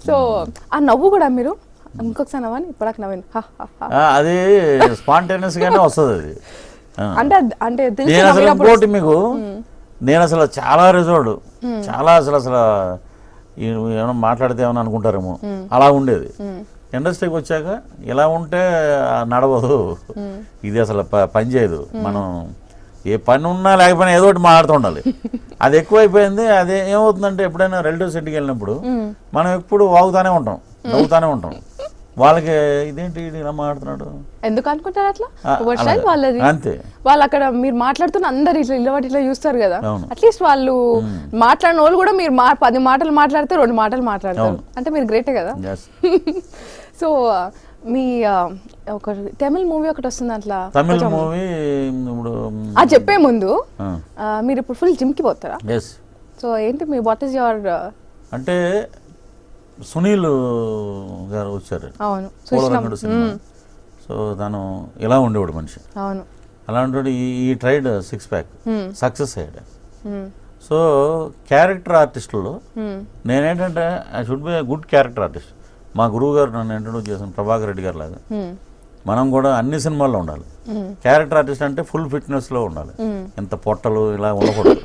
So ఆ నవ్వు కూడా మీరు ఇంకొకసారి నవ్వని ఇప్పటికి నవ్వాను అది స్పాంటేనియస్ గానే వస్తుంది అది. అంటే అంటే నేను అసలు ఇంకోటి మీకు నేను అసలు చాలా రిజర్వ్డ్ చాలా అసలు ఏమైనా మాట్లాడితే ఏమైనా అనుకుంటారేమో అలా ఉండేది. ఇండస్ట్రీకి వచ్చాక ఇలా ఉంటే నడవదు, ఇది అసలు పని చేయదు. మనం ఏ పని ఉన్నా లేకపోయినా ఏదో ఒకటి మాట్లాడుతూ ఉండాలి. అది ఎక్కువైపోయింది. అది ఏమవుతుందంటే ఎప్పుడైనా రిలేటివ్స్ ఇంటికి వెళ్ళినప్పుడు మనం ఎప్పుడు వాగుతానే ఉంటాం, నవ్వుతానే ఉంటాం. వాళ్ళకి ఇదేంటి ఇలా మాట్లాడుతున్నాడు ఎందుకు అనుకుంటారు అట్లా? వాళ్ళది అంతే. వాళ్ళు అక్కడ మీరు మాట్లాడుతున్న అందరు ఇట్లా ఇట్లా చూస్తారు కదా, అట్లీస్ట్ వాళ్ళు మాట్లాడిన వాళ్ళు కూడా మీరు 10 మాటలు మాట్లాడితే 2 మాటలు మాట్లాడతారు అంటే మీరు గ్రేటే కదా. సో మీ ఒక తమిళ్ మూవీ ఒకటి వస్తుంది అట్లా, తమిళ్ మూవీ ఇప్పుడు అది చెప్పే ముందు మీరు ఇప్పుడు ఫుల్ జిమ్ కి పోతారా? సో ఏంటి మీ వాట్ ఈస్ యువర్ అంటే సునీల్ గారు వచ్చారు, అవును పోలరంగడు సినిమా. సో తను ఇలా ఉండేవాడు మనిషి, అవును అలాంటి ఈ ట్రైడ్ 6 ప్యాక్ సక్సెస్ అయ్యాడు. సో క్యారెక్టర్ ఆర్టిస్టులో నేనేంటంటే I should be good character artist. మా గురువు గారు నన్ను ఇంట్రొడ్యూస్ చేశాను, ప్రభాకర్ రెడ్డి గారు లాగా. మనం కూడా అన్ని సినిమాల్లో ఉండాలి. క్యారెక్టర్ ఆర్టిస్ట్ అంటే ఫుల్ ఫిట్నెస్లో ఉండాలి, ఎంత పొట్టలు ఇలా ఉండకూడదు.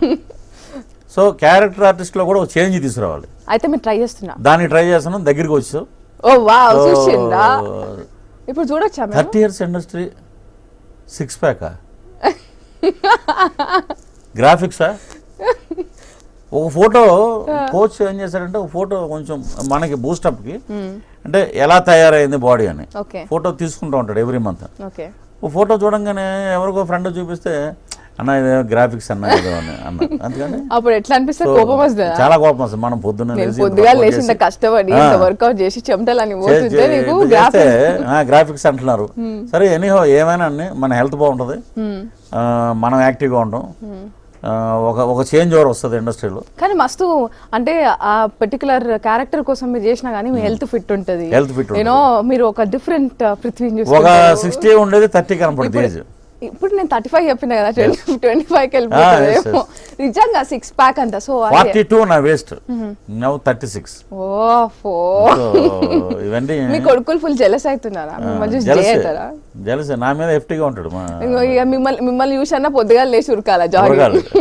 సో క్యారెక్టర్ ఆర్టిస్ట్ లో కూడా ఒక చేంజ్ తీసుకురావాలి. అయితే మీరు ట్రై చేస్తున్నా, దాన్ని ట్రై చేస్తున్నాం. దగ్గరికి వచ్చావు. ఓ వావ్, చూసిందా ఇప్పుడు చూడొచ్చా? 30 years ఇండస్ట్రీ 6 ప్యాకా గ్రాఫిక్సా? ఒక ఫోటో కోచ్ ఏం చేశాడంటే ఒక ఫోటో కొంచెం మనకి బూస్టప్కి అంటే ఎలా తయారైంది బాడీ అని ఫోటో తీసుకుంటూ ఉంటాడు ఎవ్రీ మంత్. ఒక ఫోటో చూడంగానే ఎవరికో ఫ్రెండ్ చూపిస్తే అన్న ఇది గ్రాఫిక్స్ అన్న ఏదో అని అన్నారు. అందుకని అప్పుడు ఎట్లా అనిపిస్తుంది? కోపం వస్తుంది, చాలా కోపం వస్తుంది. మనం పొద్దుగా లేచి కష్టపడి వర్కౌట్ చేసి చెమటలని గ్రాఫిక్స్ అంటున్నారు. సరే ఎనీహో ఏమైనా మన హెల్త్ బాగుంటుంది, మనం యాక్టివ్గా ఉంటాం, ఒక చేంజ్ ఓవర్ వస్తుంది ఇండస్ట్రీలో. కానీ మస్తు అంటే ఆ పర్టికులర్ క్యారెక్టర్ కోసం మీరు చేసినా కానీ మీ హెల్త్ ఫిట్ ఉంటుంది. యూనో మీరు ఒక డిఫరెంట్ పృథ్వీ ఒక 60 ఉండేది 30 కనపడుతుంది ఏజ్. ఇప్పుడు నేను 35 చెప్పిన కదా, 25కి వెళ్ళిపోతుందేమో నిజంగా 6 ప్యాక్ అంతా. సో 42 నా వేస్ట్, నౌ 36. ఓహో, ఇవన్నీ మీ కొడుకులు ఫుల్ జెలస్ అవుతున్నారా? జెలస్ నా మీద ఎఫ్టీగా ఉంటాడు. మిమ్మల్ని చూసన్నా పొద్దుగా లేచి ఉరకాల జాగ్రత్త.